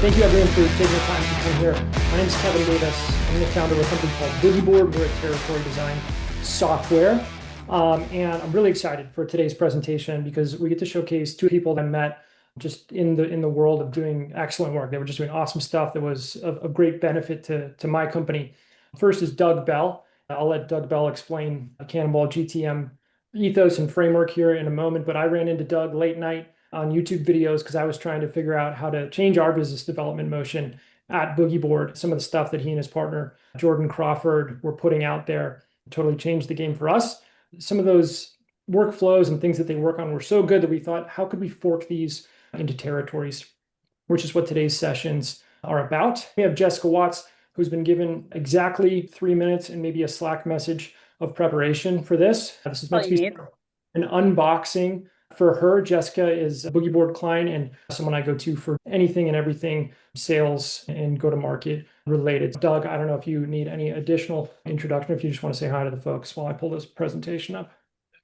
Thank you everyone for taking the time to come here. My name is Kevin Davis. I'm the founder of a company called BoogieBoard. We're a territory design software. And I'm really excited for today's presentation because we get to showcase two people that I met just in the world of doing excellent work. They were just doing awesome stuff that was of great benefit to my company. First is Doug Bell. I'll let Doug Bell explain the Cannonball GTM ethos and framework here in a moment, but I ran into Doug late night on YouTube videos because I was trying to figure out how to change our business development motion at BoogieBoard. Some of the stuff that he and his partner, Jordan Crawford, were putting out there totally changed the game for us. Some of those workflows and things that they work on were so good that we thought, how could we fork these into territories, which is what today's sessions are about. We have Jessica Watts, who's been given exactly 3 minutes and maybe a Slack message of preparation for this. This is meant to be an unboxing for her. Jessica is a BoogieBoard client and someone I go to for anything and everything sales and go-to-market related. Doug, I don't know if you need any additional introduction, if you just want to say hi to the folks while I pull this presentation up.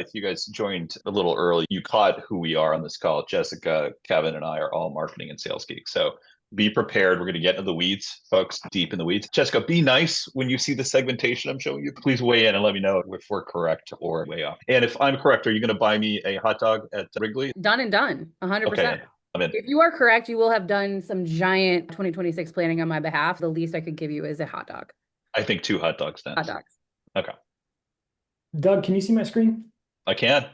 If you guys joined a little early, you caught who we are on this call. Jessica, Kevin, and I are all marketing and sales geeks. So be prepared. We're going to get into the weeds, folks, deep in the weeds. Jessica, be nice when you see the segmentation I'm showing you. Please weigh in and let me know if we're correct or way off. And if I'm correct, are you going to buy me a hot dog at Wrigley? Done and done, 100%. Okay, I'm in. If you are correct, you will have done some giant 2026 planning on my behalf. The least I could give you is a hot dog. I think 2 hot dogs then. Hot dogs. Okay. Doug, can you see my screen? I can.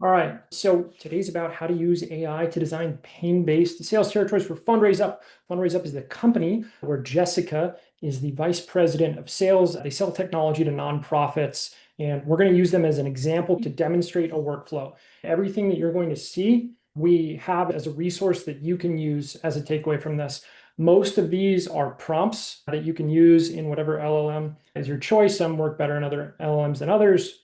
All right, so today's about how to use AI to design pain-based sales territories for Fundraise Up. Fundraise Up is the company where Jessica is the vice president of sales. They sell technology to nonprofits, and we're going to use them as an example to demonstrate a workflow. Everything that you're going to see, we have as a resource that you can use as a takeaway from this. Most of these are prompts that you can use in whatever LLM is your choice. Some work better in other LLMs than others.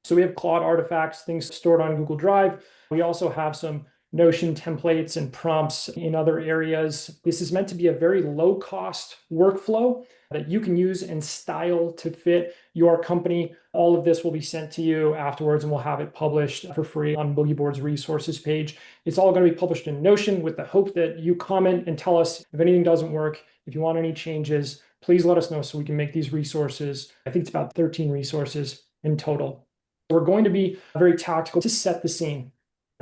So we have Claude artifacts, things stored on Google Drive. We also have some Notion templates and prompts in other areas. This is meant to be a very low-cost workflow that you can use and style to fit your company. All of this will be sent to you afterwards, and we'll have it published for free on BoogieBoard's resources page. It's all going to be published in Notion with the hope that you comment and tell us if anything doesn't work. If you want any changes, please let us know so we can make these resources. I think it's about 13 resources in total. We're going to be very tactical to set the scene.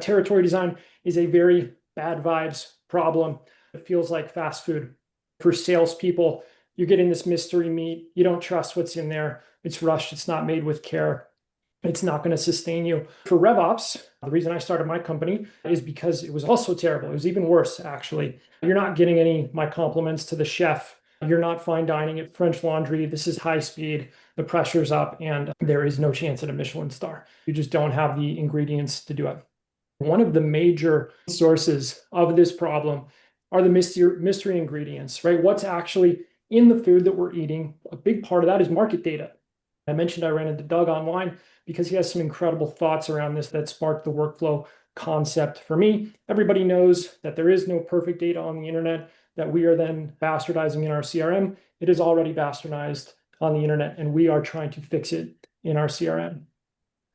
Territory design is a very bad vibes problem. It feels like fast food. For salespeople, you're getting this mystery meat. You don't trust what's in there. It's rushed. It's not made with care. It's not going to sustain you. For RevOps, the reason I started my company is because it was also terrible. It was even worse, actually. You're not getting any my compliments to the chef. You're not fine dining at French Laundry. This is high speed. The pressure's up and there is no chance at a Michelin star. You just don't have the ingredients to do it. One of the major sources of this problem are the mystery ingredients, right? What's actually in the food that we're eating? A big part of that is market data. I mentioned I ran into Doug online because he has some incredible thoughts around this that sparked the workflow concept for me. Everybody knows that there is no perfect data on the internet that we are then bastardizing in our CRM. It is already bastardized on the internet, and we are trying to fix it in our CRM.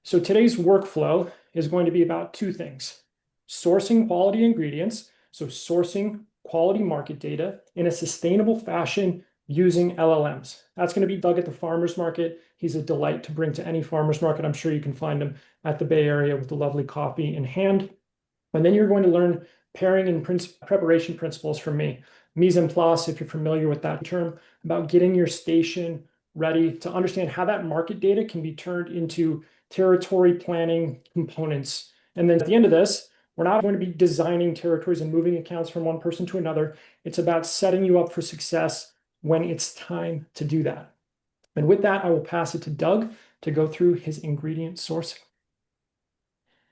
So today's workflow is going to be about 2 things: sourcing quality ingredients, so sourcing quality market data in a sustainable fashion using LLMs. That's going to be Doug at the farmer's market. He's a delight to bring to any farmer's market. I'm sure you can find him at the Bay Area with the lovely coffee in hand. And then you're going to learn pairing and preparation principles from me. Mise en place, if you're familiar with that term, about getting your station ready to understand how that market data can be turned into territory planning components. And then at the end of this, we're not going to be designing territories and moving accounts from one person to another. It's about setting you up for success when it's time to do that. And with that, I will pass it to Doug to go through his ingredient sourcing.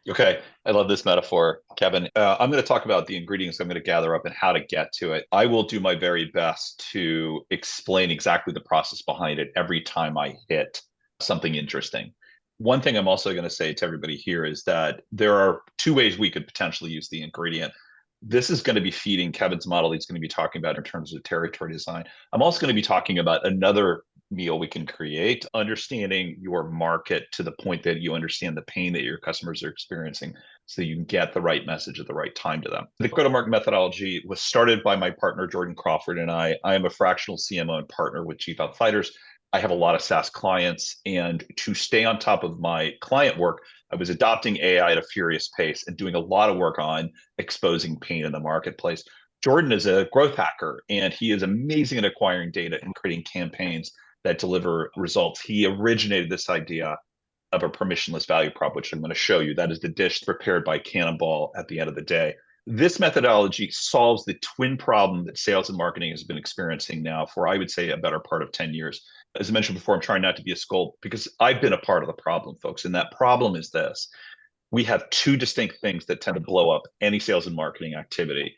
Okay, I love this metaphor, Kevin. I'm going to talk about the ingredients I'm going to gather up and how to get to it. I will do my very best to explain exactly the process behind it every time I hit something interesting. One thing I'm also going to say to everybody here is that there are 2 ways we could potentially use the ingredient. This is going to be feeding Kevin's model he's going to be talking about in terms of territory design. I'm also going to be talking about another meal we can create, understanding your market to the point that you understand the pain that your customers are experiencing so you can get the right message at the right time to them. The go-to-market methodology was started by my partner, Jordan Crawford, and I. I am a fractional CMO and partner with Chief Outfighters. I have a lot of SaaS clients, and to stay on top of my client work, I was adopting AI at a furious pace and doing a lot of work on exposing pain in the marketplace. Jordan is a growth hacker, and he is amazing at acquiring data and creating campaigns that deliver results. He originated this idea of a permissionless value prop, which I'm going to show you. That is the dish prepared by Cannonball at the end of the day. This methodology solves the twin problem that sales and marketing has been experiencing now for, I would say, a better part of 10 years. As I mentioned before, I'm trying not to be a scold because I've been a part of the problem, folks. And that problem is this. We have two distinct things that tend to blow up any sales and marketing activity: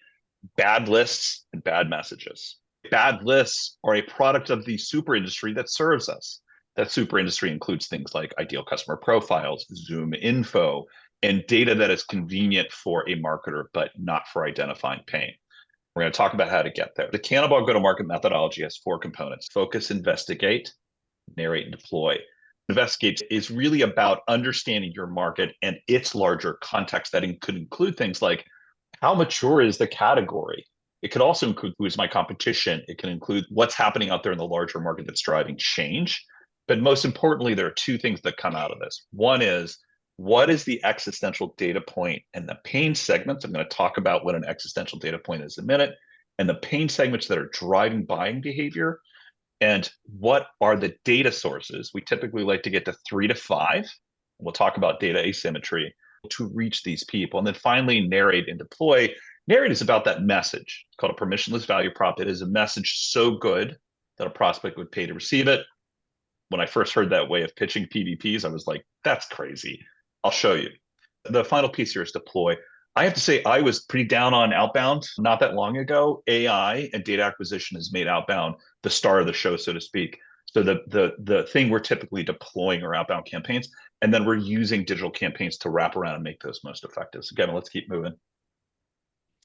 bad lists and bad messages. Bad lists are a product of the super industry that serves us. That super industry includes things like ideal customer profiles, Zoom info, and data that is convenient for a marketer, but not for identifying pain. We're going to talk about how to get there. The Cannonball go-to-market methodology has 4 components: focus, investigate, narrate, and deploy. Investigate is really about understanding your market and its larger context. That could include things like, how mature is the category? It could also include who's my competition. It can include what's happening out there in the larger market that's driving change. But most importantly, there are 2 things that come out of this. One is, what is the existential data point and the pain segments? I'm going to talk about what an existential data point is in a minute, and the pain segments that are driving buying behavior. And what are the data sources? We typically like to get to 3 to 5. We'll talk about data asymmetry to reach these people. And then finally, narrate and deploy. Narrate is about that message. It's called a permissionless value prop. It is a message so good that a prospect would pay to receive it. When I first heard that way of pitching PVPs, I was like, that's crazy. I'll show you. The final piece here is deploy. I have to say, I was pretty down on outbound not that long ago. AI and data acquisition has made outbound the star of the show, so to speak. So the thing we're typically deploying are outbound campaigns, and then we're using digital campaigns to wrap around and make those most effective. So again, let's keep moving.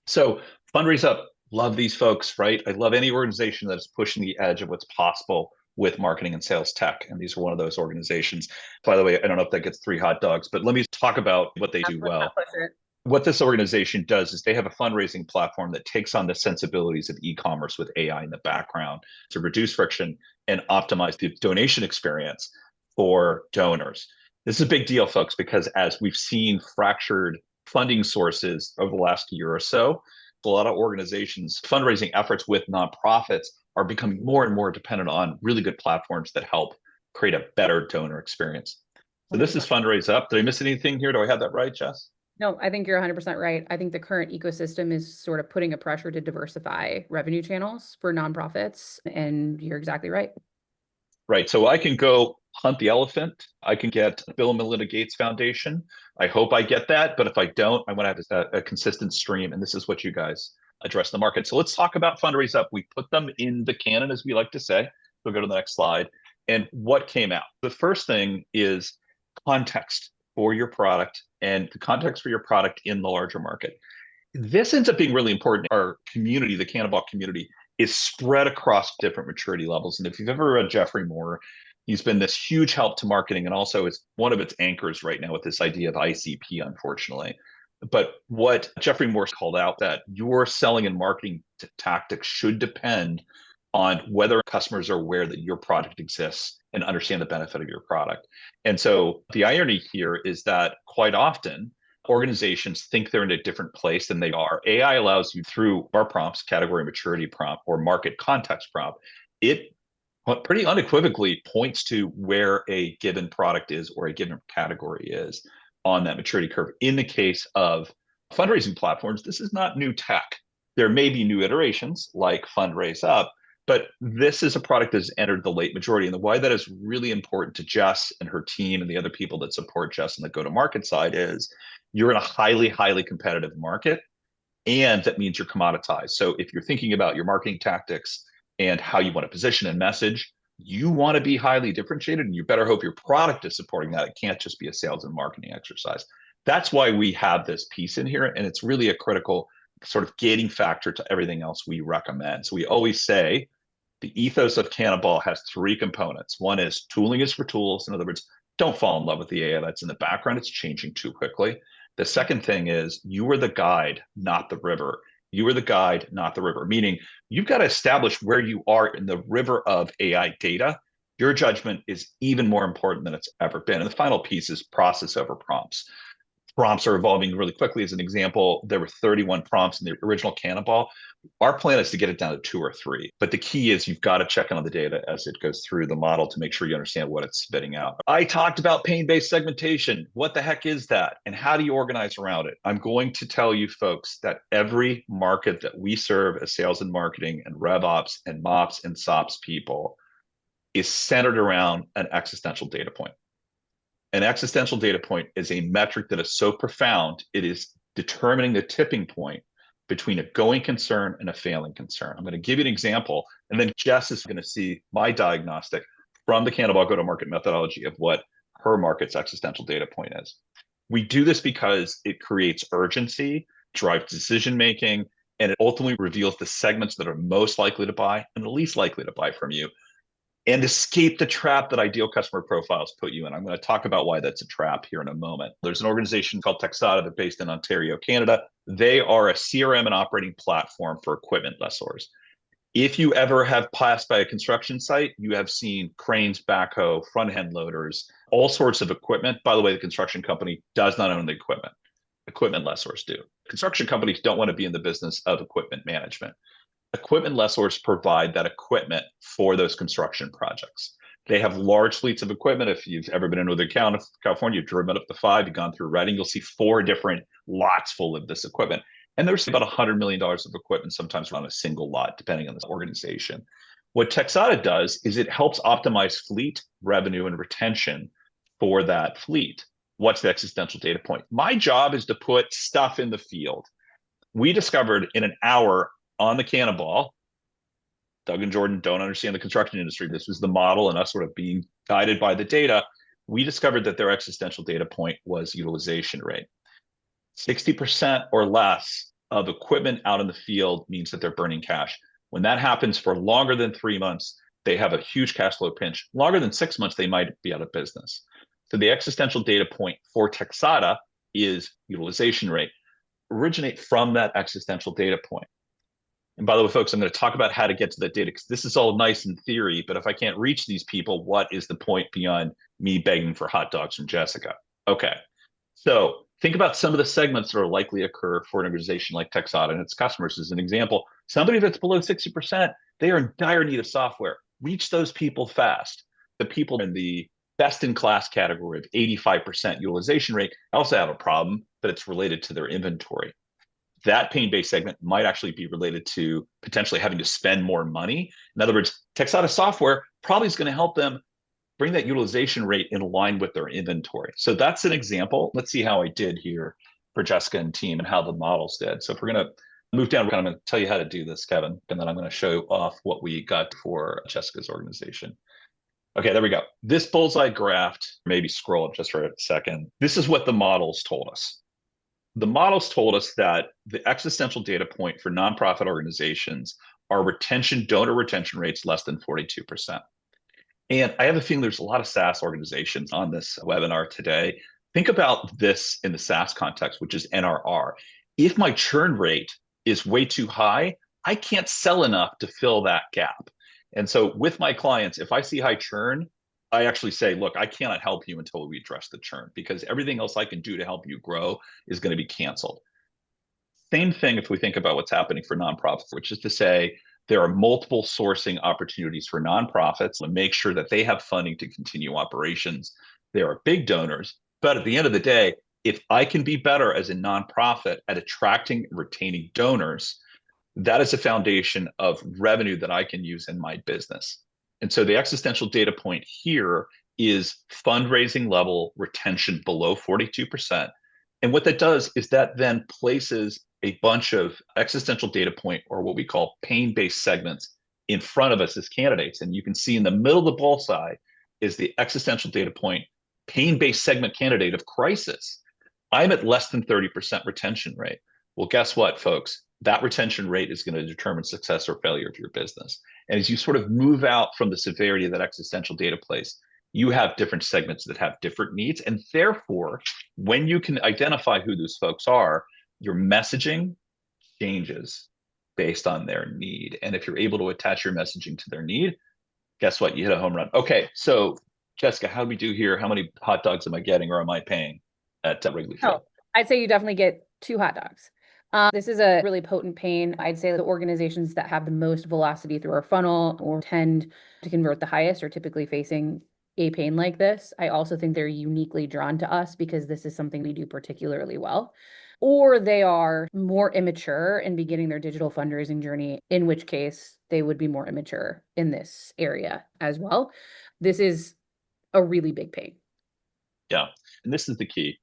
So Fundraise Up, love these folks, right? I love any organization that is pushing the edge of what's possible with marketing and sales tech. And these are one of those organizations. By the way, I don't know if that gets 3 hot dogs, but let me talk about what they do well. What this organization does is they have a fundraising platform that takes on the sensibilities of e-commerce with AI in the background to reduce friction and optimize the donation experience for donors. This is a big deal, folks, because as we've seen fractured funding sources over the last year or so, a lot of organizations' fundraising efforts with nonprofits are becoming more and more dependent on really good platforms that help create a better donor experience. So this is Fundraise Up. Did I miss anything here? Do I have that right, Jess? No, I think you're 100% right. I think the current ecosystem is sort of putting a pressure to diversify revenue channels for nonprofits, and you're exactly right. Right. So I can go hunt the elephant. I can get Bill and Melinda Gates Foundation. I hope I get that. But if I don't, I want to have a consistent stream. And this is what you guys address in the market. So let's talk about Fundraise Up. We put them in the canon, as we like to say. We'll go to the next slide. And what came out? The first thing is context for your product and the context for your product in the larger market. This ends up being really important. Our community, the Cannonball community, is spread across different maturity levels. And if you've ever read Jeffrey Moore, he's been this huge help to marketing, and also it's one of its anchors right now with this idea of ICP, unfortunately. But what Jeffrey Moore called out, that your selling and marketing tactics should depend on whether customers are aware that your product exists and understand the benefit of your product. And so the irony here is that quite often organizations think they're in a different place than they are. AI allows you, through our prompts, category maturity prompt or market context prompt, it pretty unequivocally points to where a given product is or a given category is on that maturity curve. In the case of fundraising platforms, this is not new tech. There may be new iterations like Fundraise Up, but this is a product that has entered the late majority. And why that is really important to Jess and her team and the other people that support Jess on the go-to-market side is you're in a highly, highly competitive market, and that means you're commoditized. So if you're thinking about your marketing tactics and how you want to position and message, you want to be highly differentiated, and you better hope your product is supporting that. It can't just be a sales and marketing exercise. That's why we have this piece in here, and it's really a critical sort of gating factor to everything else we recommend. So we always say, The ethos of Cannonball has three components. One is tooling is for tools. In other words, don't fall in love with the AI that's in the background. It's changing too quickly. The second thing is you are the guide, not the river. You are the guide, not the river, meaning you've got to establish where you are in the river of AI data. Your judgment is even more important than it's ever been. And the final piece is process over prompts. Prompts are evolving really quickly. As an example, there were 31 prompts in the original Cannonball. Our plan is to get it down to 2 or 3. But the key is you've got to check in on the data as it goes through the model to make sure you understand what it's spitting out. I talked about pain-based segmentation. What the heck is that? And how do you organize around it? I'm going to tell you folks that every market that we serve as sales and marketing and rev ops and mops and sops people is centered around an existential data point. An existential data point is a metric that is so profound, it is determining the tipping point between a going concern and a failing concern. I'm going to give you an example, and then Jess is going to see my diagnostic from the Cannonball go-to-market methodology of what her market's existential data point is. We do this because it creates urgency, drives decision-making, and it ultimately reveals the segments that are most likely to buy and the least likely to buy from you, and escape the trap that ideal customer profiles put you in. I'm going to talk about why that's a trap here in a moment. There's an organization called Texata. They're based in Ontario, Canada. They are a CRM and operating platform for equipment lessors. If you ever have passed by a construction site, you have seen cranes, backhoe, front end loaders, all sorts of equipment. By the way, the construction company does not own the equipment. Equipment lessors do. Construction companies don't want to be in the business of equipment management. Equipment lessors provide that equipment for those construction projects. They have large fleets of equipment. If you've ever been in Northern California, you've driven up to 5, you've gone through Redding, you'll see 4 different lots full of this equipment. And there's about $100 million of equipment sometimes on a single lot, depending on this organization. What Texata does is it helps optimize fleet revenue and retention for that fleet. What's the existential data point? My job is to put stuff in the field. We discovered in an hour on the Cannonball, Doug and Jordan don't understand the construction industry. This was the model and us sort of being guided by the data. We discovered that their existential data point was utilization rate. 60% or less of equipment out in the field means that they're burning cash. When that happens for longer than 3 months, they have a huge cash flow pinch. Longer than 6 months, they might be out of business. So the existential data point for Texata is utilization rate. Originate from that existential data point. And by the way, folks, I'm going to talk about how to get to that data because this is all nice in theory, but if I can't reach these people, what is the point beyond me begging for hot dogs from Jessica? Okay, so think about some of the segments that are likely to occur for an organization like Texata and its customers as an example. Somebody that's below 60%, they are in dire need of software. Reach those people fast. The people in the best-in-class category of 85% utilization rate also have a problem, but it's related to their inventory. That pain-based segment might actually be related to potentially having to spend more money. In other words, Texata software probably is going to help them bring that utilization rate in line with their inventory. So that's an example. Let's see how I did here for Jessica and team and how the models did. So if we're going to move down, I'm going to tell you how to do this, Kevin, and then I'm going to show off what we got for Jessica's organization. Okay, there we go. This bullseye graph, maybe scroll up just for a second. This is what the models told us. The models told us that the existential data point for nonprofit organizations are donor retention rates less than 42%. And I have a feeling there's a lot of SaaS organizations on this webinar today. Think about this in the SaaS context, which is NRR. If my churn rate is way too high, I can't sell enough to fill that gap. And so with my clients, if I see high churn, I actually say, look, I cannot help you until we address the churn because everything else I can do to help you grow is going to be canceled. Same thing if we think about what's happening for nonprofits, which is to say there are multiple sourcing opportunities for nonprofits to make sure that they have funding to continue operations. There are big donors, but at the end of the day, if I can be better as a nonprofit at attracting and retaining donors, that is a foundation of revenue that I can use in my business. And so the existential data point here is fundraising level retention below 42%. And what that does is that then places a bunch of existential data point or what we call pain-based segments in front of us as candidates. And you can see in the middle of the bullseye is the existential data point, pain-based segment candidate of crisis. I'm at less than 30% retention rate. Well, guess what, folks? that retention rate is going to determine success or failure of your business. And as you sort of move out from the severity of that existential data place, you have different segments that have different needs. And therefore, when you can identify who those folks are, your messaging changes based on their need. And if you're able to attach your messaging to their need, guess what? You hit a home run. Okay, so Jessica, how do we do here? How many hot dogs am I getting or am I paying at Wrigley Field? Oh, I'd say you definitely get 2 hot dogs. This is a really potent pain. I'd say the organizations that have the most velocity through our funnel or tend to convert the highest are typically facing a pain like this. I also think they're uniquely drawn to us because this is something we do particularly well. Or they are more immature in beginning their digital fundraising journey, in which case they would be more immature in this area as well. This is a really big pain. Yeah, and this is the key.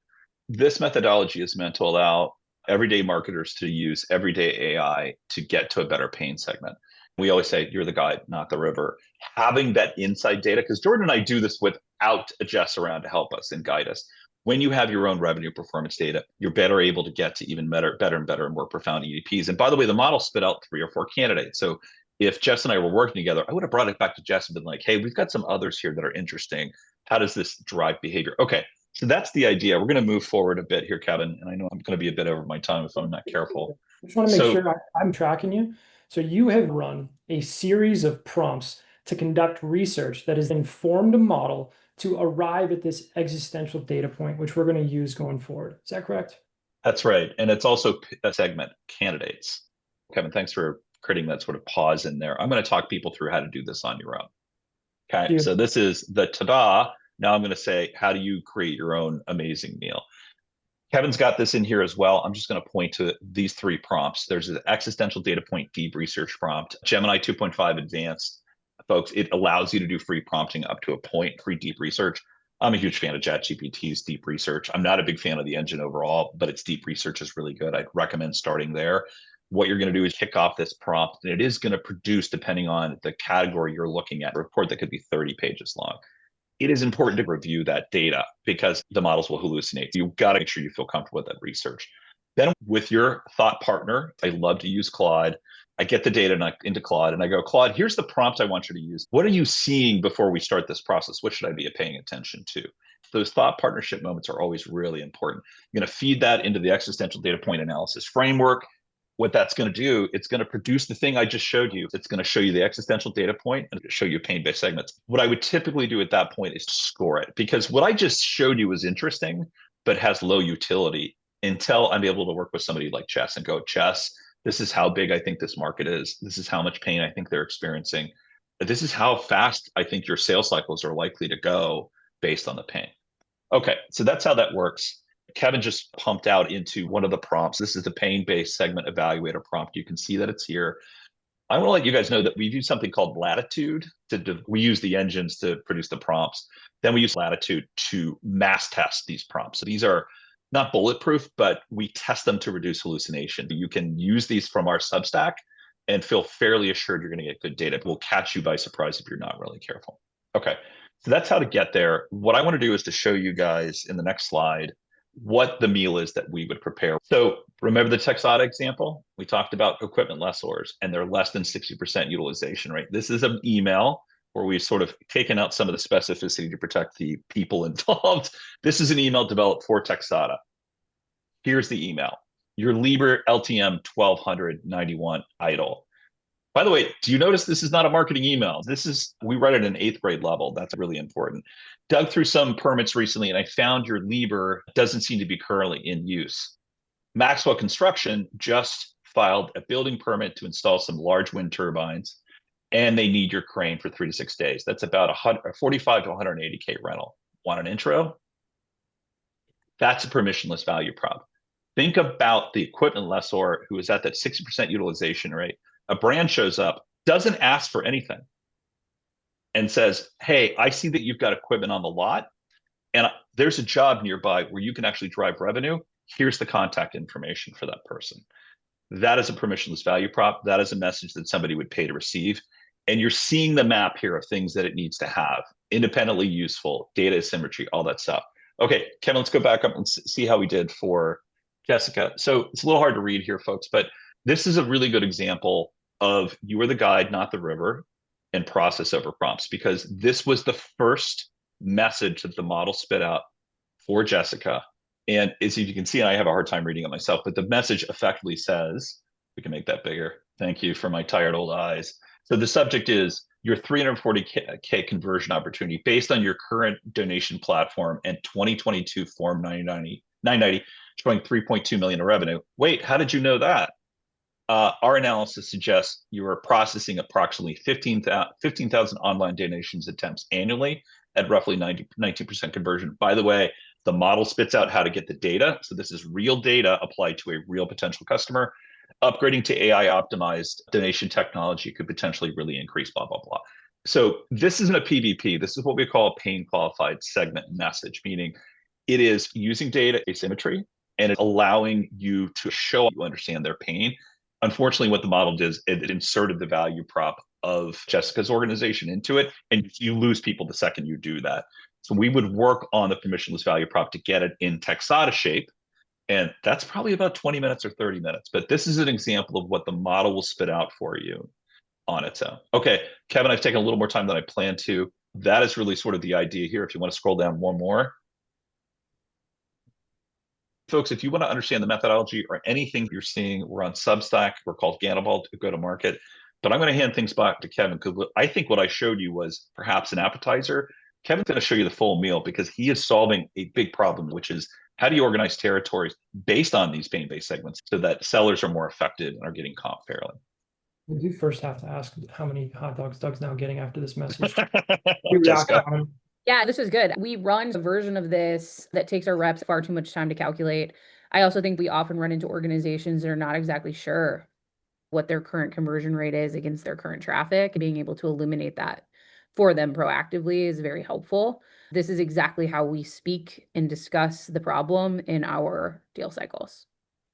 This methodology is meant to allow everyday marketers to use everyday AI to get to a better pain segment. We always say, you're the guide, not the river. Having that inside data, because Jordan and I do this without a Jess around to help us and guide us. When you have your own revenue performance data, you're better able to get to even better and more profound EDPs. And by the way, the model spit out 3 or 4 candidates. So if Jess and I were working together, I would have brought it back to Jess and been like, hey, we've got some others here that are interesting. How does this drive behavior? Okay, so that's the idea. We're going to move forward a bit here, Kevin. And I know I'm going to be a bit over my time if I'm not careful. I just want to make sure I'm tracking you. So you have run a series of prompts to conduct research that has informed a model to arrive at this existential data point, which we're going to use going forward. Is that correct? That's right. And it's also a segment candidates. Kevin, thanks for creating that sort of pause in there. I'm going to talk people through how to do this on your own. Okay, so this is the ta-da. Now I'm going to say, how do you create your own amazing meal? Kevin's got this in here as well. I'm just going to point to these 3 prompts. There's an existential data point deep research prompt, Gemini 2.5 advanced. Folks, it allows you to do free prompting up to a point, free deep research. I'm a huge fan of ChatGPT's deep research. I'm not a big fan of the engine overall, but its deep research is really good. I'd recommend starting there. What you're going to do is kick off this prompt, and it is going to produce, depending on the category you're looking at, a report that could be 30 pages long. It is important to review that data because the models will hallucinate. You've got to make sure you feel comfortable with that research. Then with your thought partner, I love to use Claude. I get the data into Claude and I go, Claude, here's the prompt I want you to use. What are you seeing before we start this process? What should I be paying attention to? Those thought partnership moments are always really important. You're going to feed that into the existential data point analysis framework. What that's going to do, it's going to produce the thing I just showed you. It's going to show you the existential data point and show you pain-based segments. What I would typically do at that point is score it, because what I just showed you is interesting, but has low utility until I'm able to work with somebody like Jess and go, Jess, this is how big I think this market is. This is how much pain I think they're experiencing. This is how fast I think your sales cycles are likely to go based on the pain. Okay, so that's how that works. Kevin just pumped out into one of the prompts. This is the pain-based segment evaluator prompt. You can see that it's here. I want to let you guys know that we've used something called Latitude. We use the engines to produce the prompts. Then we use Latitude to mass test these prompts. So these are not bulletproof, but we test them to reduce hallucination. You can use these from our Substack and feel fairly assured you're going to get good data. It will catch you by surprise if you're not really careful. Okay, so that's how to get there. What I want to do is to show you guys in the next slide what the meal is that we would prepare. So remember the Texada example? We talked about equipment lessors and they're less than 60% utilization rate. This is an email where we've sort of taken out some of the specificity to protect the people involved. This is an email developed for Texada. Here's the email. Your Liber LTM 1291 idle. By the way, do you notice this is not a marketing email? We write it at an 8th grade level. That's really important. Dug through some permits recently and I found your Liber doesn't seem to be currently in use. Maxwell Construction just filed a building permit to install some large wind turbines and they need your crane for 3 to 6 days. That's about a 45 to 180K rental. Want an intro? That's a permissionless value prop. Think about the equipment lessor who is at that 60% utilization rate. A brand shows up, doesn't ask for anything, and says, hey, I see that you've got equipment on the lot, and there's a job nearby where you can actually drive revenue. Here's the contact information for that person. That is a permissionless value prop. That is a message that somebody would pay to receive. And you're seeing the map here of things that it needs to have. Independently useful, data asymmetry, all that stuff. Okay, Kevin, let's go back up and see how we did for Jessica. So it's a little hard to read here, folks, but This is a really good example of you are the guide, not the river, and process over prompts, because this was the first message that the model spit out for Jessica. And as you can see, and I have a hard time reading it myself, but the message effectively says, we can make that bigger. Thank you for my tired old eyes. So the subject is your 340K conversion opportunity based on your current donation platform and 2022 Form 990 showing 3.2 million in revenue. Wait, how did you know that? Our analysis suggests you are processing approximately 15,000 online donations attempts annually at roughly 19% conversion. By the way, the model spits out how to get the data. So this is real data applied to a real potential customer. Upgrading to AI optimized donation technology could potentially really increase blah, blah, blah. So this isn't a PVP. This is what we call a pain qualified segment message, meaning it is using data asymmetry and it's allowing you to show you understand their pain. Unfortunately, what the model did is it inserted the value prop of Jessica's organization into it, and you lose people the second you do that. So we would work on the permissionless value prop to get it in Texata shape, and that's probably about 20 minutes or 30 minutes. But this is an example of what the model will spit out for you on its own. Okay, Kevin, I've taken a little more time than I planned to. That is really sort of the idea here. If you want to scroll down one more. Folks, if you want to understand the methodology or anything you're seeing, we're on Substack. We're called Cannonball Go-to-Market. But I'm going to hand things back to Kevin because I think what I showed you was perhaps an appetizer. Kevin's going to show you the full meal because he is solving a big problem, which is how do you organize territories based on these pain-based segments so that sellers are more effective and are getting comp fairly? We do first have to ask how many hot dogs Doug's now getting after this message. Jessica. Yeah, this is good. We run a version of this that takes our reps far too much time to calculate. I also think we often run into organizations that are not exactly sure what their current conversion rate is against their current traffic. Being able to illuminate that for them proactively is very helpful. This is exactly how we speak and discuss the problem in our deal cycles.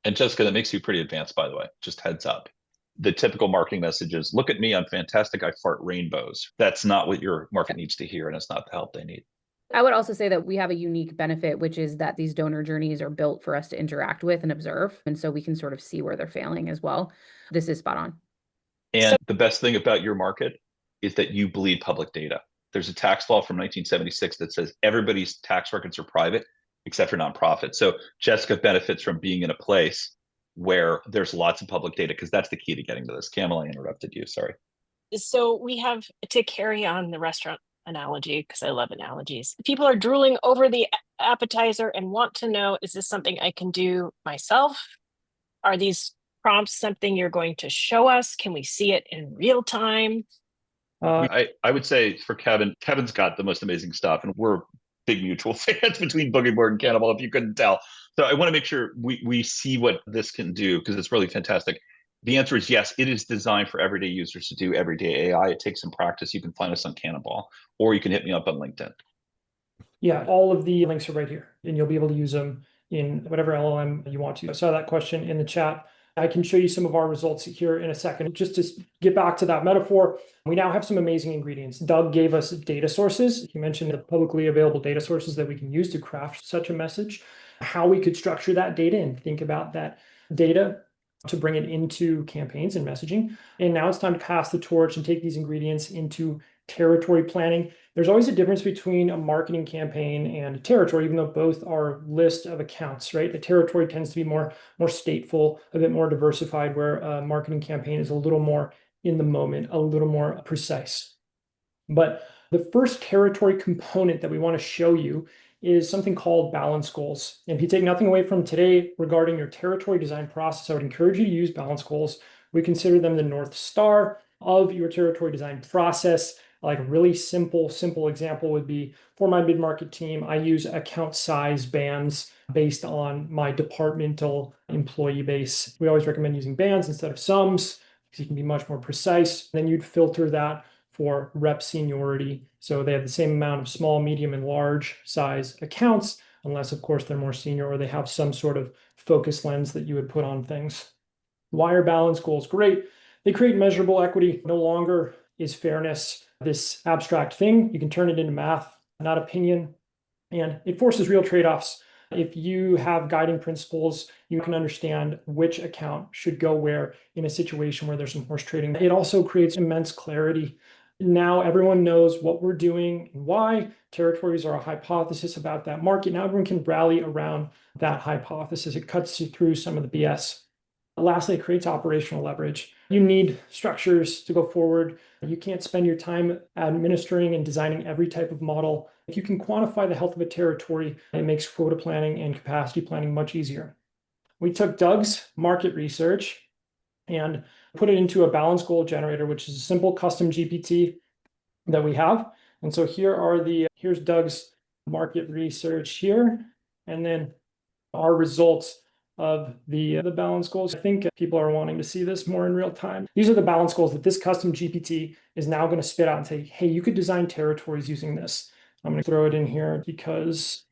And Jessica, that makes you pretty advanced, by the way, just heads up. The typical marketing message is, look at me, I'm fantastic, I fart rainbows. That's not what your market needs to hear, and it's not the help they need. I would also say that we have a unique benefit, which is that these donor journeys are built for us to interact with and observe. And so we can sort of see where they're failing as well. This is spot on. And the best thing about your market is that you bleed public data. There's a tax law from 1976 that says everybody's tax records are private except for nonprofits. So Jessica benefits from being in a place where there's lots of public data because that's the key to getting to this. Camille, I interrupted you. Sorry. So we have to carry on the restaurant analogy because I love analogies. People are drooling over the appetizer and want to know, is this something I can do myself? Are these prompts something you're going to show us? Can we see it in real time? I would say for Kevin's got the most amazing stuff, and we're big mutual fans between BoogieBoard and Cannonball, if you couldn't tell. So I want to make sure we see what this can do because it's really fantastic. The answer is yes, it is designed for everyday users to do everyday AI. It takes some practice. You can find us on Cannonball, or you can hit me up on LinkedIn. Yeah, all of the links are right here, and you'll be able to use them in whatever LLM you want to. I saw that question in the chat. I can show you some of our results here in a second. Just to get back to that metaphor, we now have some amazing ingredients. Doug gave us data sources. He mentioned the publicly available data sources that we can use to craft such a message, how we could structure that data and think about that data to bring it into campaigns and messaging. And now it's time to pass the torch and take these ingredients into territory planning. There's always a difference between a marketing campaign and a territory, even though both are list of accounts, right? A territory tends to be more stateful, a bit more diversified, where a marketing campaign is a little more in the moment, a little more precise. But the first territory component that we want to show you is something called balance goals. And if you take nothing away from today regarding your territory design process, I would encourage you to use balance goals. We consider them the North Star of your territory design process. Like a really simple example would be for my mid-market team, I use account size bands based on my departmental employee base. We always recommend using bands instead of sums because you can be much more precise. Then you'd filter that for rep seniority. So they have the same amount of small, medium, and large size accounts, unless of course they're more senior or they have some sort of focus lens that you would put on things. Why are balance goals great? They create measurable equity. No longer is fairness this abstract thing. You can turn it into math, not opinion. And it forces real trade-offs. If you have guiding principles, you can understand which account should go where in a situation where there's some horse trading. It also creates immense clarity. Now everyone knows what we're doing and why. Territories are a hypothesis about that market. Now everyone can rally around that hypothesis. It cuts through some of the BS. Lastly, it creates operational leverage. You need structures to go forward. You can't spend your time administering and designing every type of model. If you can quantify the health of a territory, it makes quota planning and capacity planning much easier. We took Doug's market research and put it into a balance goal generator, which is a simple custom GPT that we have. And so here's Doug's market research here, and then our results of the balance goals. I think people are wanting to see this more in real time. These are the balance goals that this custom GPT is now going to spit out and say, hey, you could design territories using this. I'm going to throw it in here because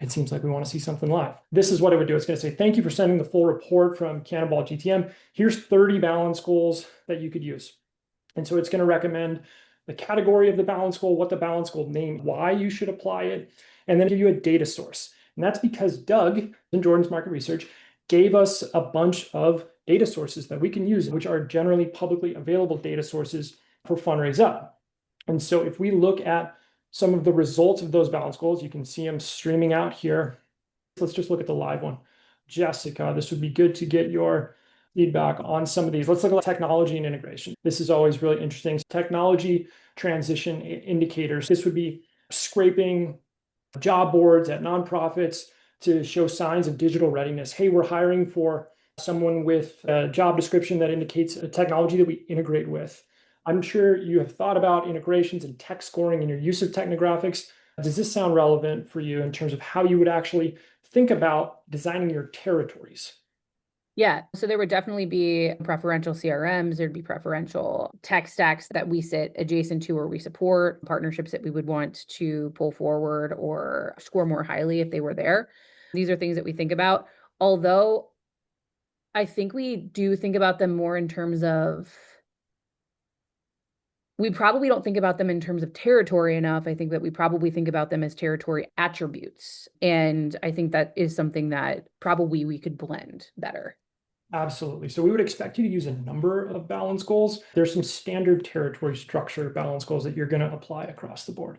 it seems like we want to see something live. This is what it would do. It's going to say, thank you for sending the full report from Cannonball GTM. Here's 30 balance goals that you could use. And so it's going to recommend the category of the balance goal, what the balance goal name, why you should apply it, and then give you a data source. And that's because Doug in Jordan's market research gave us a bunch of data sources that we can use, which are generally publicly available data sources for Fundraise Up. And so if we look at some of the results of those balance goals, you can see them streaming out here. Let's just look at the live one. Jessica, this would be good to get your feedback on some of these. Let's look at technology and integration. This is always really interesting. Technology transition indicators. This would be scraping job boards at nonprofits to show signs of digital readiness. Hey, we're hiring for someone with a job description that indicates a technology that we integrate with. I'm sure you have thought about integrations and tech scoring and your use of technographics. Does this sound relevant for you in terms of how you would actually think about designing your territories? Yeah, so there would definitely be preferential CRMs, there'd be preferential tech stacks that we sit adjacent to or we support, partnerships that we would want to pull forward or score more highly if they were there. These are things that we think about, although I think we do think about them more in terms of, we probably don't think about them in terms of territory enough. I think that we probably think about them as territory attributes. And I think that is something that probably we could blend better. Absolutely. So we would expect you to use a number of balance goals. There's some standard territory structure balance goals that you're going to apply across the board.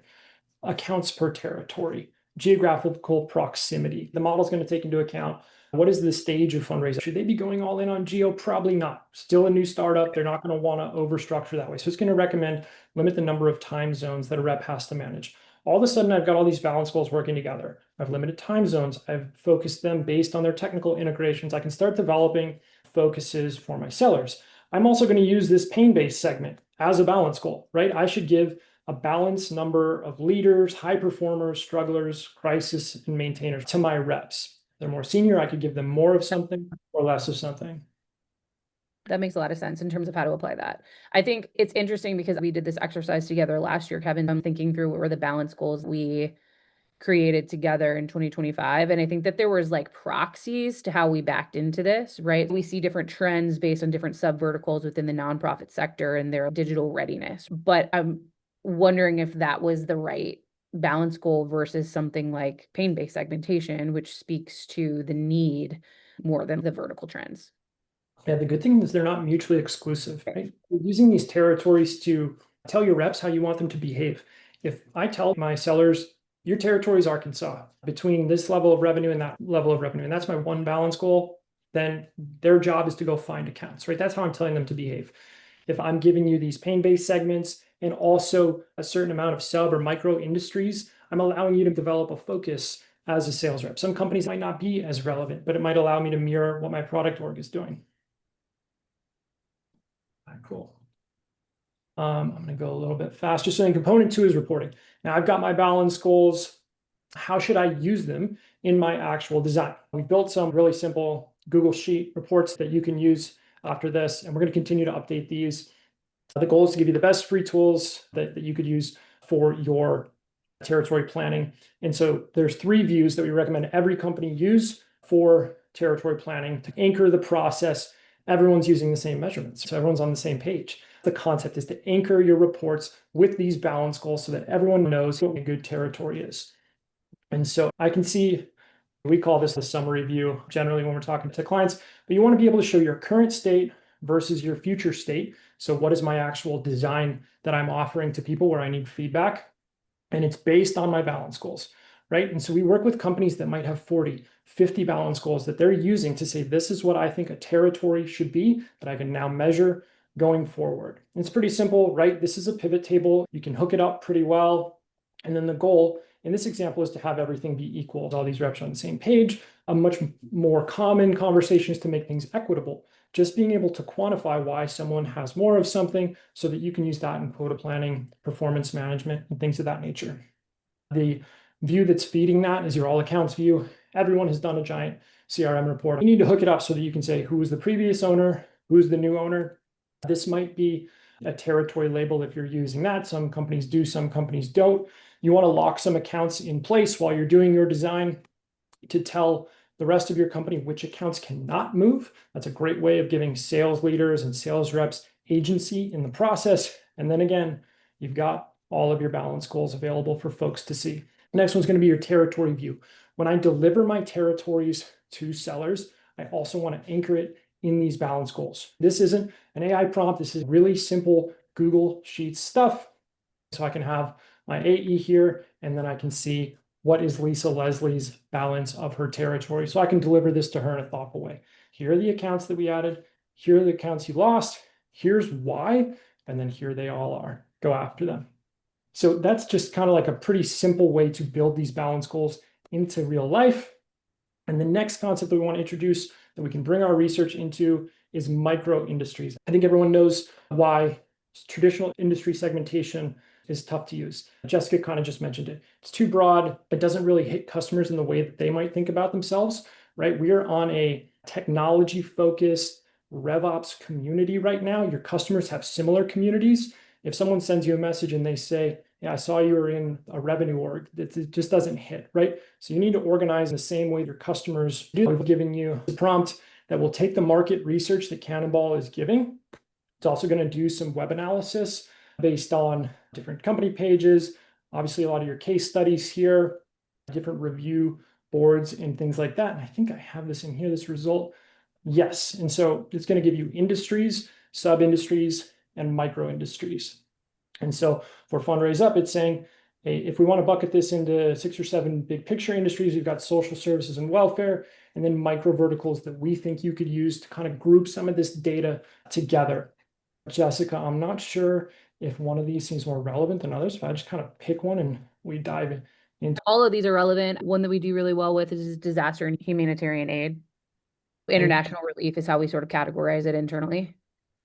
Accounts per territory, geographical proximity. The model is going to take into account what is the stage of fundraising. Should they be going all in on geo? Probably not. Still a new startup. They're not going to want to overstructure that way. So it's going to recommend limit the number of time zones that a rep has to manage. All of a sudden, I've got all these balance goals working together. I've limited time zones. I've focused them based on their technical integrations. I can start developing focuses for my sellers. I'm also going to use this pain-based segment as a balance goal, right? I should give a balanced number of leaders, high performers, strugglers, crisis, and maintainers to my reps. They're more senior. I could give them more of something or less of something. That makes a lot of sense in terms of how to apply that. I think it's interesting because we did this exercise together last year, Kevin. I'm thinking through what were the balance goals we created together in 2025. And I think that there was like proxies to how we backed into this, right? We see different trends based on different sub verticals within the nonprofit sector and their digital readiness. But I'm wondering if that was the right balance goal versus something like pain-based segmentation, which speaks to the need more than the vertical trends. Yeah, the good thing is they're not mutually exclusive, right? You're using these territories to tell your reps how you want them to behave. If I tell my sellers, your territory is Arkansas, between this level of revenue and that level of revenue, and that's my one balance goal, then their job is to go find accounts, right? That's how I'm telling them to behave. If I'm giving you these pain-based segments and also a certain amount of sub or micro industries, I'm allowing you to develop a focus as a sales rep. Some companies might not be as relevant, but it might allow me to mirror what my product org is doing. Cool. I'm going to go a little bit faster. So then component 2 is reporting. Now I've got my balance goals. How should I use them in my actual design? We built some really simple Google Sheet reports that you can use after this, and we're going to continue to update these. The goal is to give you the best free tools that you could use for your territory planning. And so there's 3 views that we recommend every company use for territory planning to anchor the process. Everyone's using the same measurements, so everyone's on the same page. The concept is to anchor your reports with these balance goals so that everyone knows what a good territory is. And so I can see We call this the summary view generally when we're talking to clients, but you want to be able to show your current state versus your future state. So what is my actual design that I'm offering to people where I need feedback? And it's based on my balance goals, right? And so we work with companies that might have 40, 50 balance goals that they're using to say, this is what I think a territory should be that I can now measure going forward. It's pretty simple, right? This is a pivot table. You can hook it up pretty well. And then the goal in this example is to have everything be equal. All these reps are on the same page. A much more common conversation is to make things equitable. Just being able to quantify why someone has more of something so that you can use that in quota planning, performance management, and things of that nature. The view that's feeding that is your all accounts view. Everyone has done a giant CRM report. You need to hook it up so that you can say who was the previous owner, who's the new owner. This might be a territory label if you're using that. Some companies do, some companies don't. You want to lock some accounts in place while you're doing your design to tell the rest of your company which accounts cannot move. That's a great way of giving sales leaders and sales reps agency in the process. And then again, you've got all of your balance goals available for folks to see. Next one's going to be your territory view. When I deliver my territories to sellers, I also want to anchor it in these balance goals. This isn't an AI prompt. This is really simple Google Sheets stuff. So I can have my AE here, and then I can see what is Lisa Leslie's balance of her territory. So I can deliver this to her in a thoughtful way. Here are the accounts that we added. Here are the accounts you lost. Here's why. And then here they all are. Go after them. So that's just kind of like a pretty simple way to build these balance goals into real life. And the next concept that we want to introduce that we can bring our research into is micro industries. I think everyone knows why traditional industry segmentation is tough to use. Jessica kind of just mentioned it. It's too broad. It doesn't really hit customers in the way that they might think about themselves, right? We are on a technology-focused RevOps community right now. Your customers have similar communities. If someone sends you a message and they say, yeah, I saw you were in a revenue org, it just doesn't hit, right? So you need to organize in the same way your customers do. We've given you a prompt that will take the market research that Cannonball is giving. It's also going to do some web analysis based on different company pages, obviously a lot of your case studies here, different review boards and things like that. And I think I have this in here, this result. Yes. And so it's going to give you industries, sub-industries, and micro industries. And so for Fundraise Up, it's saying, hey, if we want to bucket this into 6 or 7 big picture industries, we've got social services and welfare, and then micro verticals that we think you could use to kind of group some of this data together. Jessica, I'm not sure if one of these seems more relevant than others. If I just kind of pick one and we dive into all of these are relevant. One that we do really well with is disaster and humanitarian aid. International relief is how we sort of categorize it internally.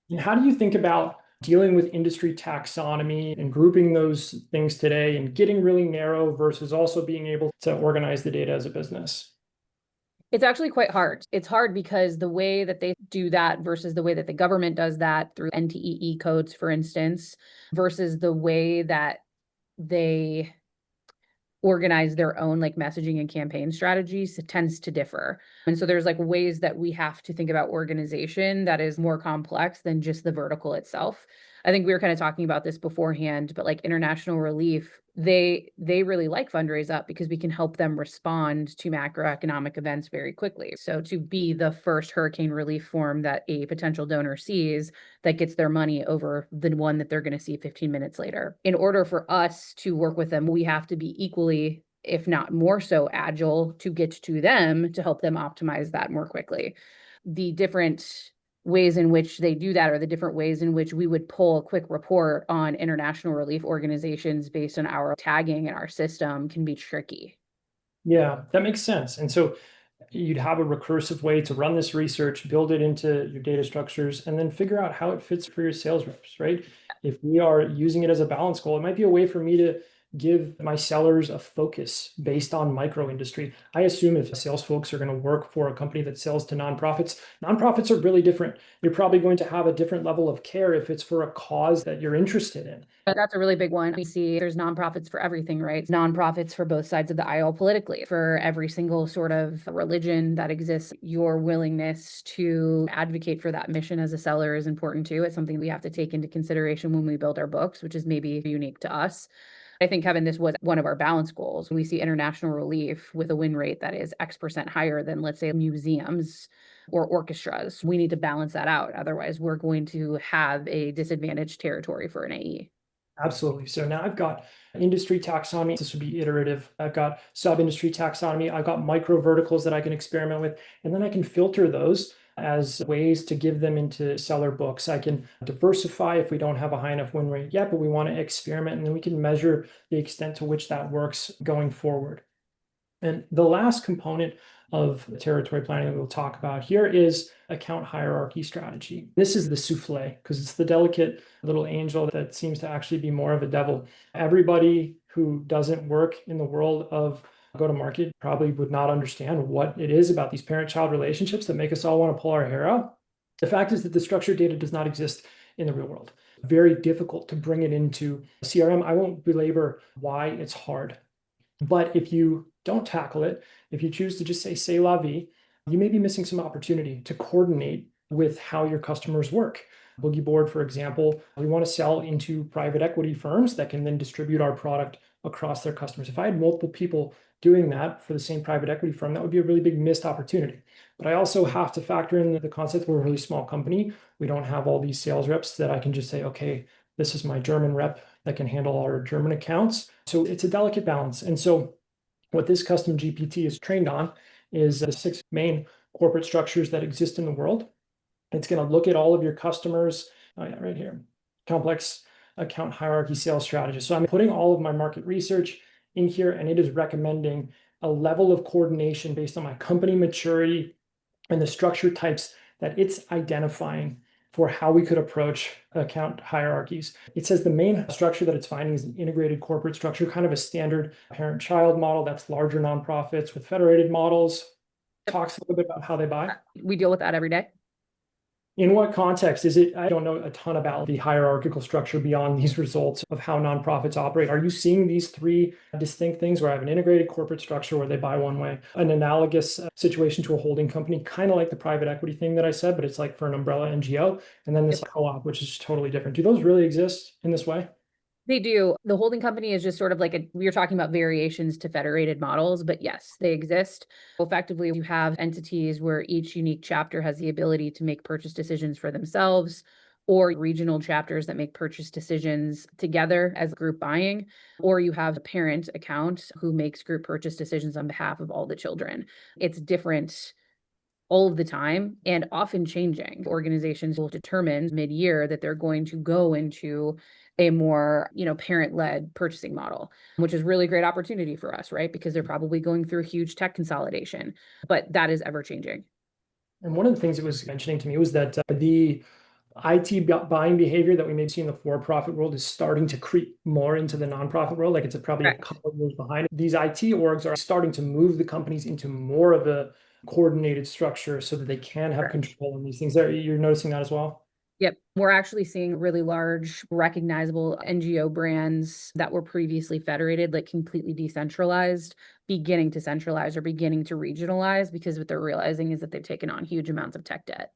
And how do you think about dealing with industry taxonomy and grouping those things today and getting really narrow versus also being able to organize the data as a business? It's actually quite hard. It's hard because the way that they do that versus the way that the government does that through NTEE codes, for instance, versus the way that they organize their own like messaging and campaign strategies, it tends to differ. And so there's like ways that we have to think about organization that is more complex than just the vertical itself. I think we were kind of talking about this beforehand, but like international relief, they really like Fundraise Up because we can help them respond to macroeconomic events very quickly. So to be the first hurricane relief form that a potential donor sees that gets their money over the one that they're going to see 15 minutes later. In order for us to work with them, we have to be equally, if not more so, agile to get to them to help them optimize that more quickly. The different ways in which they do that, or the different ways in which we would pull a quick report on international relief organizations based on our tagging and our system, can be tricky. Yeah, that makes sense. And so you'd have a recursive way to run this research, build it into your data structures, and then figure out how it fits for your sales reps, right? If we are using it as a balance goal, it might be a way for me to give my sellers a focus based on micro industry. I assume if sales folks are going to work for a company that sells to nonprofits, nonprofits are really different. You're probably going to have a different level of care if it's for a cause that you're interested in. That's a really big one. We see there's nonprofits for everything, right? Nonprofits for both sides of the aisle politically, for every single sort of religion that exists. Your willingness to advocate for that mission as a seller is important too. It's something we have to take into consideration when we build our books, which is maybe unique to us. I think, Kevin, this was one of our balance goals. We see international relief with a win rate that is X% higher than, let's say, museums or orchestras. We need to balance that out. Otherwise, we're going to have a disadvantaged territory for an AE. Absolutely. So now I've got industry taxonomy. This would be iterative. I've got sub-industry taxonomy. I've got micro verticals that I can experiment with, and then I can filter those as ways to give them into seller books. I can diversify if we don't have a high enough win rate yet, but we want to experiment, and then we can measure the extent to which that works going forward. And the last component of territory planning that we'll talk about here is account hierarchy strategy. This is the souffle, because it's the delicate little angel that seems to actually be more of a devil. Everybody who doesn't work in the world of go-to-market probably would not understand what it is about these parent-child relationships that make us all want to pull our hair out. The fact is that the structured data does not exist in the real world. Very difficult to bring it into CRM. I won't belabor why it's hard. But if you don't tackle it, if you choose to just say c'est la vie, you may be missing some opportunity to coordinate with how your customers work. BoogieBoard, for example, we want to sell into private equity firms that can then distribute our product across their customers. If I had multiple people doing that for the same private equity firm, that would be a really big missed opportunity. But I also have to factor in the concept we're a really small company. We don't have all these sales reps that I can just say, okay, this is my German rep that can handle our German accounts. So it's a delicate balance. And so what this custom GPT is trained on is the 6 main corporate structures that exist in the world. It's going to look at all of your customers. Oh yeah, right here. Complex account hierarchy sales strategy. So I'm putting all of my market research in here, and it is recommending a level of coordination based on my company maturity and the structure types that it's identifying for how we could approach account hierarchies. It says the main structure that it's finding is an integrated corporate structure, kind of a standard parent-child model that's larger nonprofits with federated models. Talks a little bit about how they buy. We deal with that every day. In what context is it? I don't know a ton about the hierarchical structure beyond these results of how nonprofits operate. Are you seeing these 3 distinct things where I have an integrated corporate structure where they buy one way, an analogous situation to a holding company, kind of like the private equity thing that I said, but it's like for an umbrella NGO, and then this co-op, which is totally different. Do those really exist in this way? They do. The holding company is just sort of like we are talking about variations to federated models, but yes, they exist. Effectively, you have entities where each unique chapter has the ability to make purchase decisions for themselves, or regional chapters that make purchase decisions together as group buying, or you have a parent account who makes group purchase decisions on behalf of all the children. It's different all of the time and often changing. Organizations will determine mid-year that they're going to go into a more, parent-led purchasing model, which is really great opportunity for us, right? Because they're probably going through a huge tech consolidation, but that is ever changing. And one of the things it was mentioning to me was that the IT buying behavior that we may see in the for-profit world is starting to creep more into the nonprofit world. Like it's probably a couple of years behind. These IT orgs are starting to move the companies into more of a coordinated structure so that they can have control on these things. You're noticing that as well? Yep. We're actually seeing really large, recognizable NGO brands that were previously federated, like completely decentralized, beginning to centralize or beginning to regionalize, because what they're realizing is that they've taken on huge amounts of tech debt.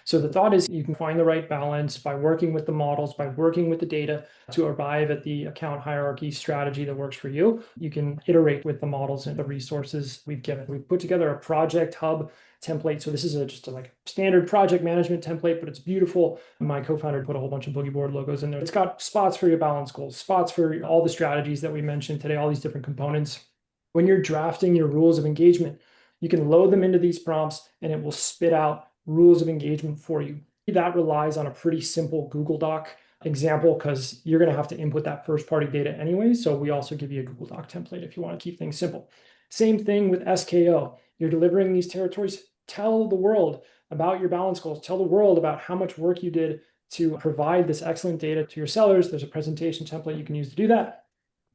So the thought is you can find the right balance by working with the models, by working with the data to arrive at the account hierarchy strategy that works for you. You can iterate with the models and the resources we've given. We've put together a project hub template. So this is just a standard project management template, but it's beautiful. My co-founder put a whole bunch of BoogieBoard logos in there. It's got spots for your balance goals, spots for all the strategies that we mentioned today, all these different components. When you're drafting your rules of engagement, you can load them into these prompts and it will spit out rules of engagement for you. That relies on a pretty simple Google Doc example because you're going to have to input that first party data anyway. So we also give you a Google Doc template if you want to keep things simple. Same thing with SKO. You're delivering these territories. Tell the world about your balance goals. Tell the world about how much work you did to provide this excellent data to your sellers. There's a presentation template you can use to do that.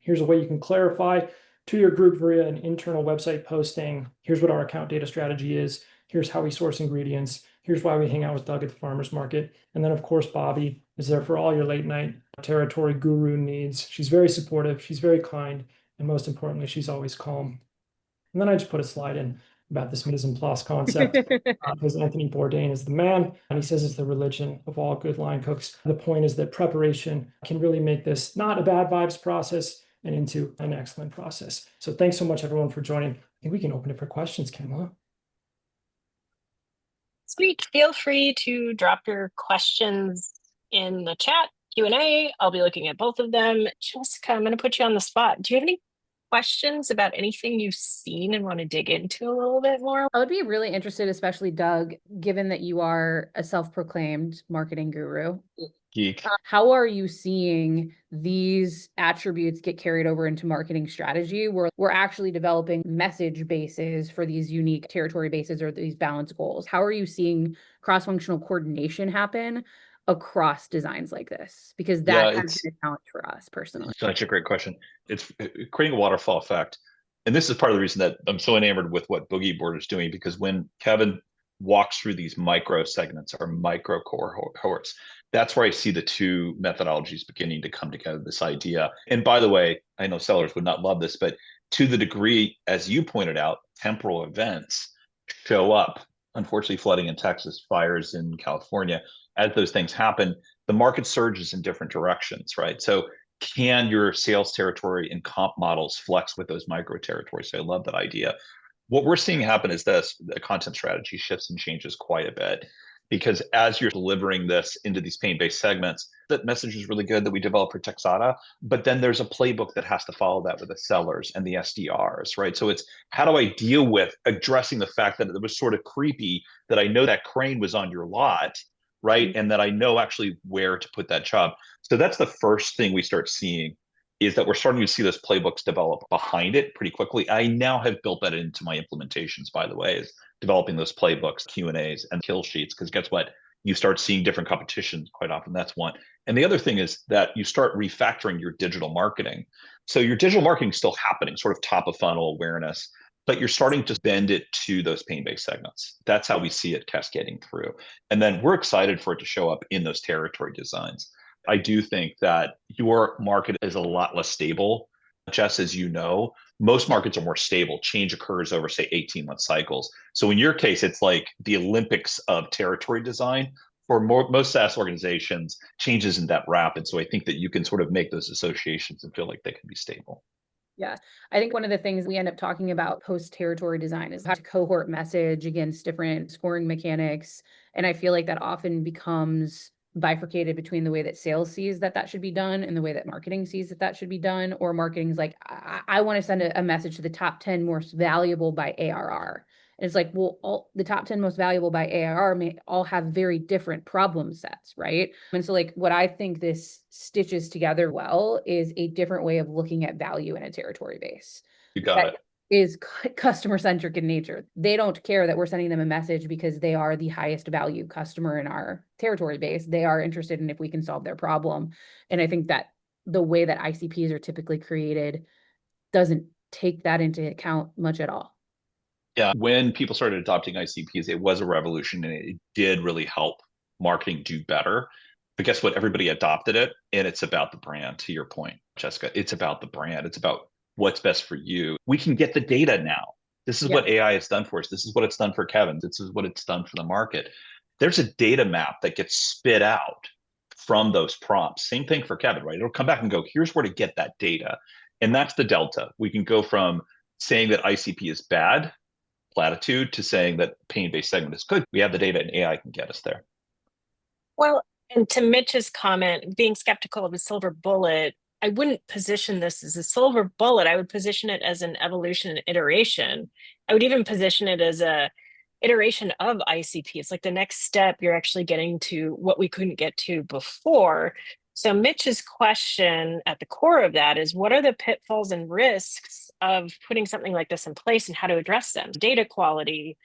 Here's a way you can clarify to your group via an internal website posting. Here's what our account data strategy is. Here's how we source ingredients. Here's why we hang out with Doug at the farmer's market. And then, of course, Bobby is there for all your late night territory guru needs. She's very supportive. She's very kind. And most importantly, she's always calm. And then I just put a slide in about this mise en place concept because Anthony Bourdain is the man. And he says it's the religion of all good line cooks. The point is that preparation can really make this not a bad vibes process and into an excellent process. So thanks so much, everyone, for joining. I think we can open it for questions, Kim. Sweet. Feel free to drop your questions in the chat, Q&A. I'll be looking at both of them. Jessica, I'm going to put you on the spot. Do you have any questions about anything you've seen and want to dig into a little bit more? I would be really interested, especially Doug, given that you are a self-proclaimed marketing guru. Geek. How are you seeing these attributes get carried over into marketing strategy where we're actually developing message bases for these unique territory bases or these balance goals? How are you seeing cross-functional coordination happen across designs like this? Because that has been a challenge for us personally. Such a great question. It's creating a waterfall effect. And this is part of the reason that I'm so enamored with what BoogieBoard is doing, because when Kevin walks through these micro segments or micro cohorts, that's where I see the two methodologies beginning to come together, this idea. And by the way, I know sellers would not love this, but to the degree, as you pointed out, temporal events show up, unfortunately, flooding in Texas, fires in California, as those things happen, the market surges in different directions, right? So can your sales territory and comp models flex with those micro territories? So I love that idea. What we're seeing happen is this: the content strategy shifts and changes quite a bit, because as you're delivering this into these pain-based segments, that message is really good that we developed for Texada, but then there's a playbook that has to follow that with the sellers and the SDRs, right? So it's, how do I deal with addressing the fact that it was sort of creepy that I know that crane was on your lot, right? And that I know actually where to put that job. So that's the first thing we start seeing, is that we're starting to see those playbooks develop behind it pretty quickly. I now have built that into my implementations, by the way, is developing those playbooks, Q&As, and kill sheets, because guess what? You start seeing different competitions quite often. That's one. And the other thing is that you start refactoring your digital marketing. So your digital marketing is still happening, sort of top of funnel awareness, but you're starting to bend it to those pain-based segments. That's how we see it cascading through. And then we're excited for it to show up in those territory designs. I do think that your market is a lot less stable. Jess, as you know, most markets are more stable. Change occurs over, say, 18-month cycles. So in your case, it's like the Olympics of territory design. For most SaaS organizations, change isn't that rapid. So I think that you can sort of make those associations and feel like they can be stable. Yeah, I think one of the things we end up talking about post-territory design is how to cohort message against different scoring mechanics. And I feel like that often becomes bifurcated between the way that sales sees that should be done and the way that marketing sees that should be done. Or marketing's like, I want to send a message to the top 10 most valuable by ARR. And it's like, well, the top 10 most valuable by ARR may all have very different problem sets, right? And so like what I think this stitches together well is a different way of looking at value in a territory base. You got it. Is customer centric in nature. They don't care that we're sending them a message because they are the highest value customer in our territory base. They are interested in if we can solve their problem. And I think that the way that ICPs are typically created doesn't take that into account much at all. Yeah, when people started adopting ICPs, it was a revolution and it did really help marketing do better. But guess what? Everybody adopted it, and it's about the brand, to your point, Jessica. It's about the brand. It's about what's best for you. We can get the data now. This is what AI has done for us. This is what it's done for Kevin. This is what it's done for the market. There's a data map that gets spit out from those prompts. Same thing for Kevin, right? It'll come back and go, here's where to get that data. And that's the delta. We can go from saying that ICP is bad, platitude, to saying that pain-based segment is good. We have the data and AI can get us there. Well, and to Mitch's comment, being skeptical of a silver bullet, I wouldn't position this as a silver bullet. I would position it as an evolution and iteration. I would even position it as a iteration of ICP. It's like the next step, you're actually getting to what we couldn't get to before. So Mitch's question at the core of that is, what are the pitfalls and risks of putting something like this in place and how to address them? Data quality,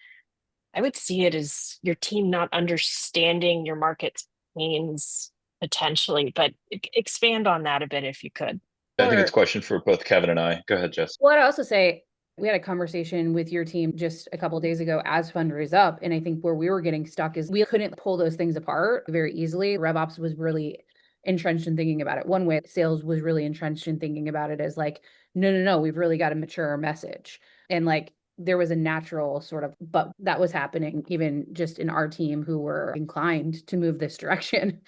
I would see it as your team not understanding your market's pains potentially, but expand on that a bit if you could. I think it's a question for both Kevin and I. Go ahead, Jess. Well, I'd also say we had a conversation with your team just a couple of days ago as Fundraise Up. And I think where we were getting stuck is we couldn't pull those things apart very easily. RevOps was really entrenched in thinking about it one way. Sales was really entrenched in thinking about it as like, no, we've really got to mature our message. And like, there was a natural sort of, but that was happening even just in our team who were inclined to move this direction.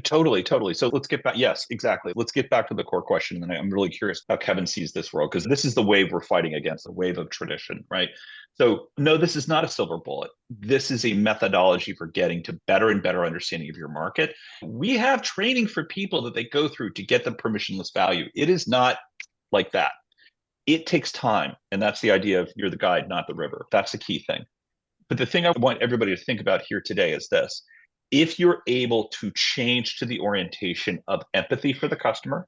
Totally, totally. So let's get back. Yes, exactly. Let's get back to the core question. And I'm really curious how Kevin sees this world, because this is the wave we're fighting against, the wave of tradition, right? So no, this is not a silver bullet. This is a methodology for getting to better and better understanding of your market. We have training for people that they go through to get the permissionless value. It is not like that. It takes time. And that's the idea of you're the guide, not the river. That's the key thing. But the thing I want everybody to think about here today is this. If you're able to change to the orientation of empathy for the customer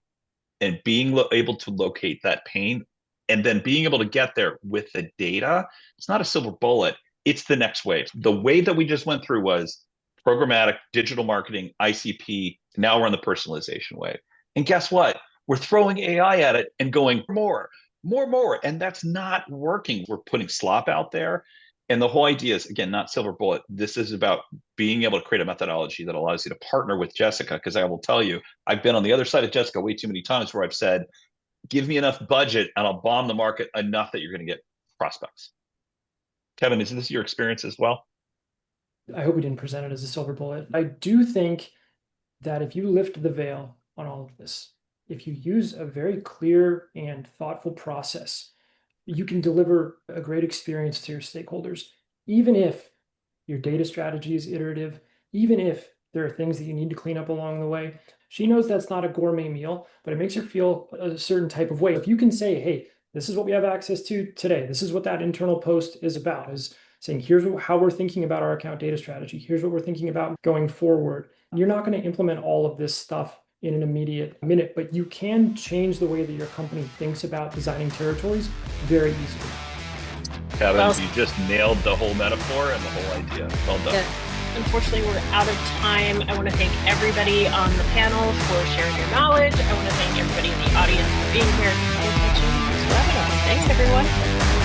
and being able to locate that pain and then being able to get there with the data, it's not a silver bullet. It's the next wave. The wave that we just went through was programmatic, digital marketing, ICP. Now we're on the personalization wave. And guess what? We're throwing AI at it and going more. And that's not working. We're putting slop out there. And the whole idea is, again, not silver bullet. This is about being able to create a methodology that allows you to partner with Jessica. Because I will tell you, I've been on the other side of Jessica way too many times where I've said, give me enough budget and I'll bomb the market enough that you're going to get prospects. Kevin, is this your experience as well? I hope we didn't present it as a silver bullet. I do think that if you lift the veil on all of this, if you use a very clear and thoughtful process, you can deliver a great experience to your stakeholders, even if your data strategy is iterative, even if there are things that you need to clean up along the way. She knows that's not a gourmet meal, but it makes her feel a certain type of way. If you can say, hey, this is what we have access to today, this is what that internal post is about, is saying, here's how we're thinking about our account data strategy, here's what we're thinking about going forward. You're not going to implement all of this stuff in an immediate minute, but you can change the way that your company thinks about designing territories very easily. Kevin, you just nailed the whole metaphor and the whole idea. Well done. Yeah. Unfortunately, we're out of time. I want to thank everybody on the panel for sharing their knowledge. I want to thank everybody in the audience for being here. Thanks, everyone.